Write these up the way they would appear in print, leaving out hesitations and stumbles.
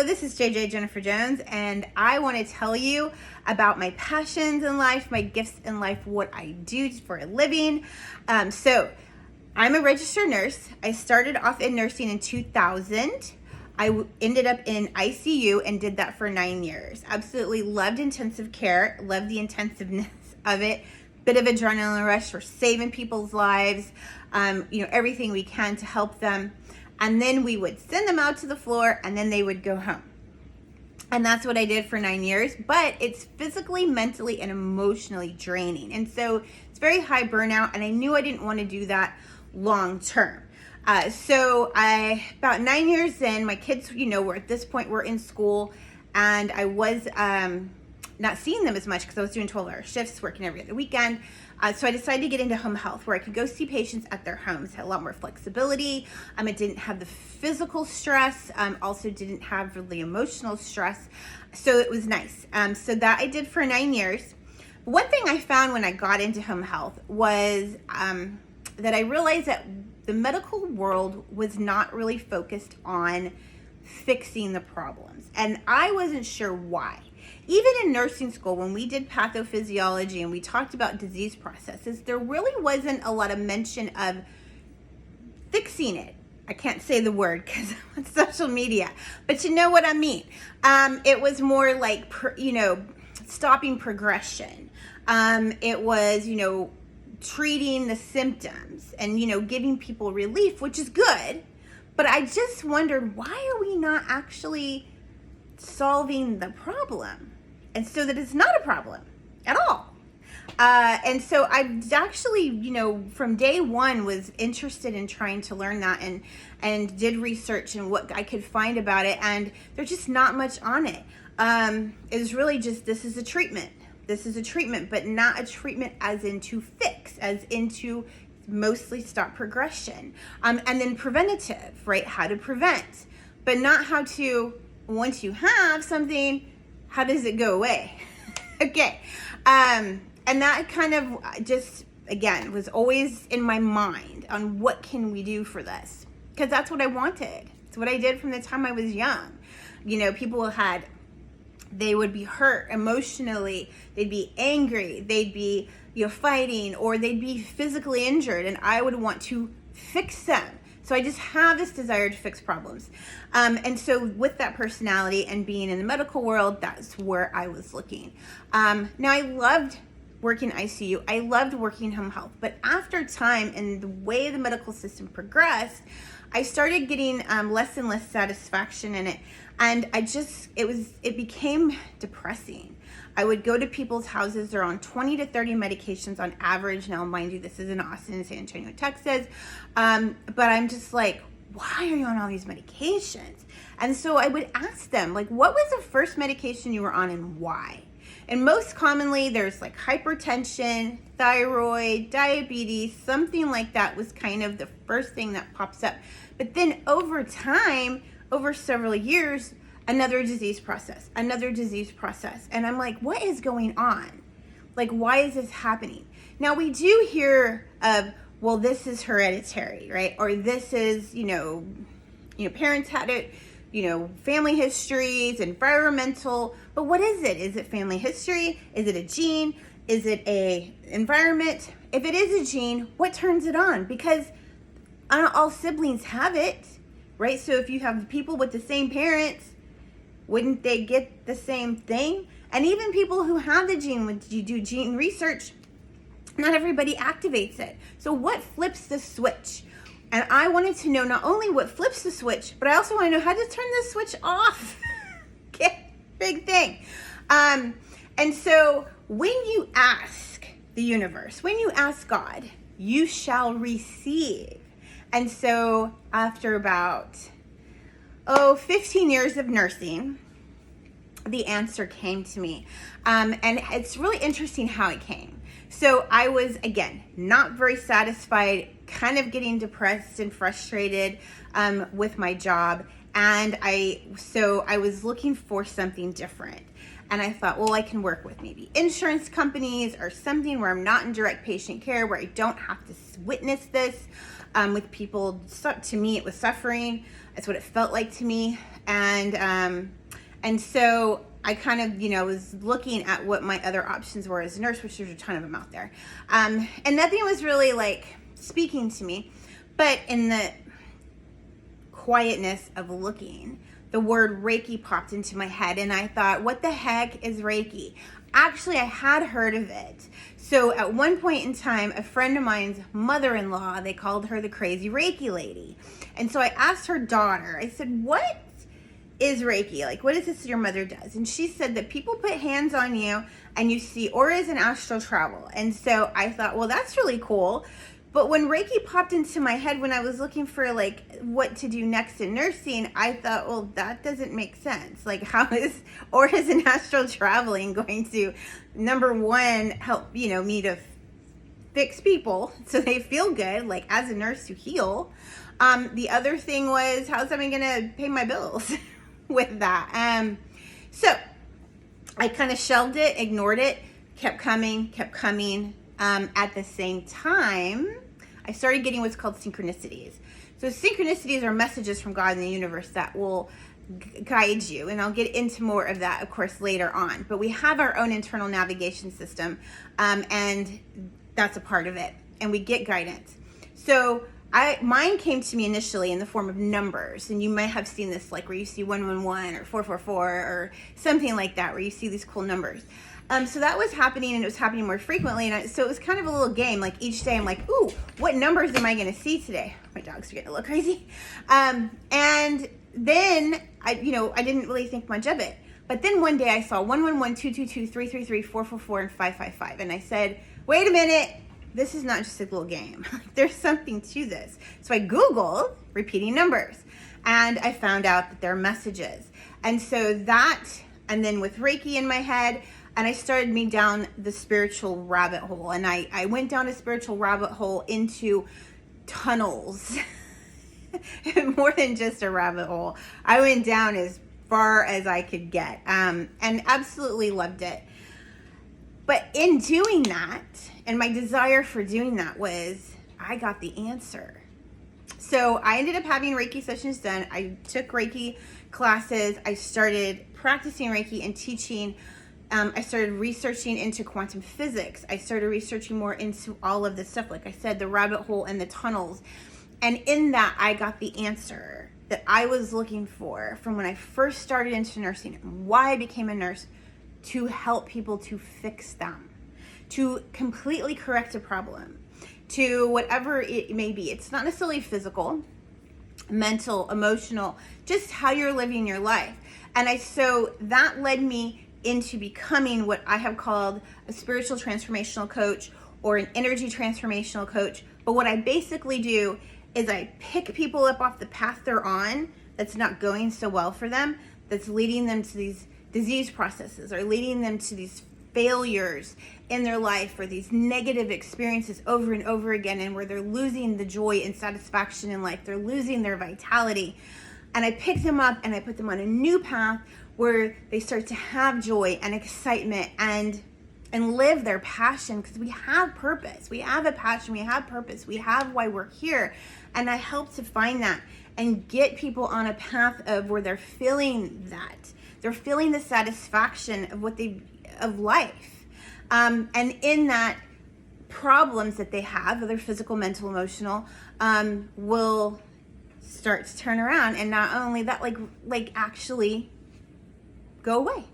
Hello, this is JJ Jennifer Jones, and I want to tell you about my passions in life, my gifts in life, what I do for a living. So I'm a registered nurse. I started off in nursing in 2000. I ended up in ICU and did that for 9 years. Absolutely loved intensive care, loved the intensiveness of it. Bit of adrenaline rush for saving people's lives, everything we can to help them. And then we would send them out to the floor and then they would go home. And that's what I did for 9 years, but it's physically, mentally, and emotionally draining. And so it's very high burnout, and I knew I didn't want to do that long term. About 9 years in, my kids, were at this point, were in school, and I was not seeing them as much because I was doing 12-hour shifts, working every other weekend. So I decided to get into home health, where I could go see patients at their homes. Had a lot more flexibility. It didn't have the physical stress. Also didn't have really emotional stress. So it was nice. So that I did for 9 years. One thing I found when I got into home health was that I realized that the medical world was not really focused on fixing the problems. And I wasn't sure why. Even in nursing school, when we did pathophysiology and we talked about disease processes, there really wasn't a lot of mention of fixing it. I can't say the word because I'm on social media, but you know what I mean. It was more like, stopping progression. It was, treating the symptoms and, giving people relief, which is good. But I just wondered, why are we not actually solving the problem? And so that it's not a problem at all. And so I actually, from day one was interested in trying to learn that and did research and what I could find about it. And there's just not much on it. It was really just, this is a treatment. This is a treatment, but not a treatment as in to fix, as into mostly stop progression. And then preventative, right? How to prevent, but not how to, once you have something, how does it go away? Okay. And that kind of just, again, was always in my mind on what can we do for this? Because that's what I wanted. It's what I did from the time I was young. People they would be hurt emotionally. They'd be angry. They'd be, fighting, or they'd be physically injured, and I would want to fix them. So I just have this desire to fix problems. And so with that personality and being in the medical world, that's where I was looking. Now I loved working ICU. I loved working home health. But after time and the way the medical system progressed, I started getting less and less satisfaction in it. And it became depressing. I would go to people's houses. They're on 20 to 30 medications on average. Now, mind you, this is in Austin and San Antonio, Texas. But I'm just like, why are you on all these medications? And so I would ask them, what was the first medication you were on and why? And most commonly, there's hypertension, thyroid, diabetes, something like that was kind of the first thing that pops up. But then over time, over several years, another disease process. And I'm like, what is going on? Why is this happening? Now, we do hear of, well, this is hereditary, right? Or this is, parents had it, family histories, environmental. But what is it? Is it family history? Is it a gene? Is it a environment? If it is a gene, what turns it on? Because not all siblings have it, right? So if you have people with the same parents, wouldn't they get the same thing? And even people who have the gene, when you do gene research, not everybody activates it. So what flips the switch? And I wanted to know not only what flips the switch, but I also want to know how to turn the switch off. Okay, big thing. And so when you ask the universe, when you ask God, you shall receive. And so after about 15 years of nursing, the answer came to me. And it's really interesting how it came. So I was, again, not very satisfied, kind of getting depressed and frustrated with my job. And I was looking for something different. And I thought, well, I can work with maybe insurance companies or something where I'm not in direct patient care, where I don't have to witness this with people. To me, it was suffering. That's what it felt like to me. And so I kind of, was looking at what my other options were as a nurse, which there's a ton of them out there. And nothing was really like speaking to me, but in the quietness of looking, the word Reiki popped into my head, and I thought, what the heck is Reiki? Actually, I had heard of it. So at one point in time, a friend of mine's mother-in-law, they called her the crazy Reiki lady. And so I asked her daughter, I said, what is Reiki? Like, what is this your mother does? And she said that people put hands on you and you see auras and astral travel. And so I thought, well, that's really cool. But when Reiki popped into my head when I was looking for like what to do next in nursing, I thought, well, that doesn't make sense. Like, how is auras and astral traveling going to, number one, help, me to fix people so they feel good, like as a nurse to heal. The other thing was, how's someone going to pay my bills with that? So I kind of shelved it, ignored it, kept coming. At the same time, I started getting what's called synchronicities. So synchronicities are messages from God in the universe that will guide you. And I'll get into more of that, of course, later on. But we have our own internal navigation system, and that's a part of it. And we get guidance. So mine came to me initially in the form of numbers. And you might have seen this, like where you see 111 or 444 or something like that, where you see these cool numbers. So that was happening, and it was happening more frequently. And so it was kind of a little game. Like each day I'm like, ooh, what numbers am I going to see today? My dogs are getting a little crazy. And then I didn't really think much of it. But then one day I saw 111, 222, 333, 444, and 555. And I said, wait a minute, this is not just a little game. There's something to this. So I Googled repeating numbers, and I found out that they're messages. And so that, and then with Reiki in my head, and I started me down the spiritual rabbit hole. And I went down a spiritual rabbit hole into tunnels. More than just a rabbit hole. I went down as far as I could get, and absolutely loved it. But in doing that, and my desire for doing that was, I got the answer. So I ended up having Reiki sessions done. I took Reiki classes. I started practicing Reiki and teaching. I started researching into quantum physics. I started researching more into all of this stuff. Like I said, the rabbit hole and the tunnels. And in that, I got the answer that I was looking for from when I first started into nursing, and why I became a nurse, to help people to fix them, to completely correct a problem, to whatever it may be. It's not necessarily physical, mental, emotional, just how you're living your life. And so that led me into becoming what I have called a spiritual transformational coach or an energy transformational coach. But what I basically do is I pick people up off the path they're on that's not going so well for them, that's leading them to these disease processes or leading them to these failures in their life or these negative experiences over and over again, and where they're losing the joy and satisfaction in life, they're losing their vitality. And I pick them up and I put them on a new path where they start to have joy and excitement and live their passion, because we have purpose. We have a passion, we have purpose, we have why we're here. And I help to find that and get people on a path of where they're feeling that. They're feeling the satisfaction of life. And in that, problems that they have, whether physical, mental, emotional, will start to turn around. And not only that, like actually go away.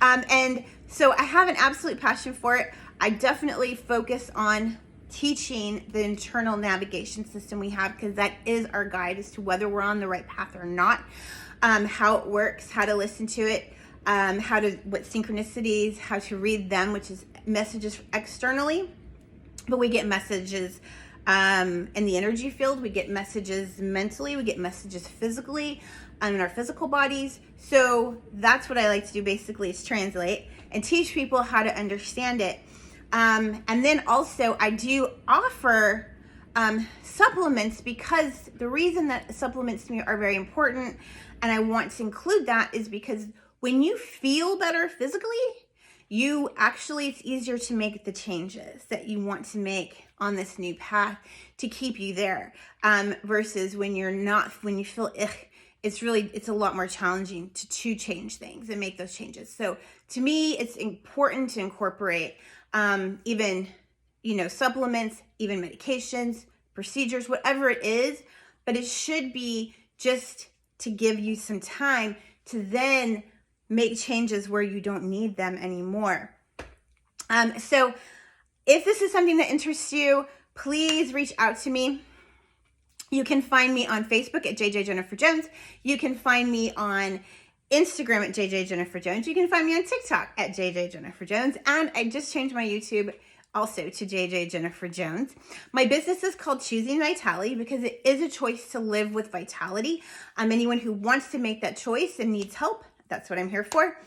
And so I have an absolute passion for it. I definitely focus on teaching the internal navigation system we have, because that is our guide as to whether we're on the right path or not, how it works, how to listen to it, what synchronicities, how to read them, which is messages externally, but we get messages in the energy field, we get messages mentally, we get messages physically, in our physical bodies. So that's what I like to do basically, is translate and teach people how to understand it. And then also I do offer supplements, because the reason that supplements to me are very important, and I want to include that, is because when you feel better physically, it's easier to make the changes that you want to make on this new path to keep you there, versus when you feel it's a lot more challenging to change things and make those changes. So to me, it's important to incorporate even, supplements, even medications, procedures, whatever it is, but it should be just to give you some time to then make changes where you don't need them anymore. So if this is something that interests you, please reach out to me. You can find me on Facebook at JJ Jennifer Jones. You can find me on Instagram at JJ Jennifer Jones. You can find me on TikTok at JJ Jennifer Jones. And I just changed my YouTube also to JJ Jennifer Jones. My business is called Choosing Vitality because it is a choice to live with vitality. Anyone who wants to make that choice and needs help, that's what I'm here for.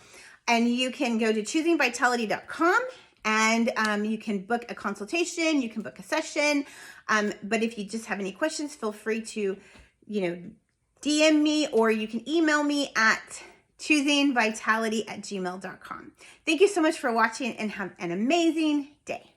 And you can go to choosingvitality.com and you can book a consultation, you can book a session. But if you just have any questions, feel free to, DM me, or you can email me at choosingvitality@gmail.com. Thank you so much for watching and have an amazing day.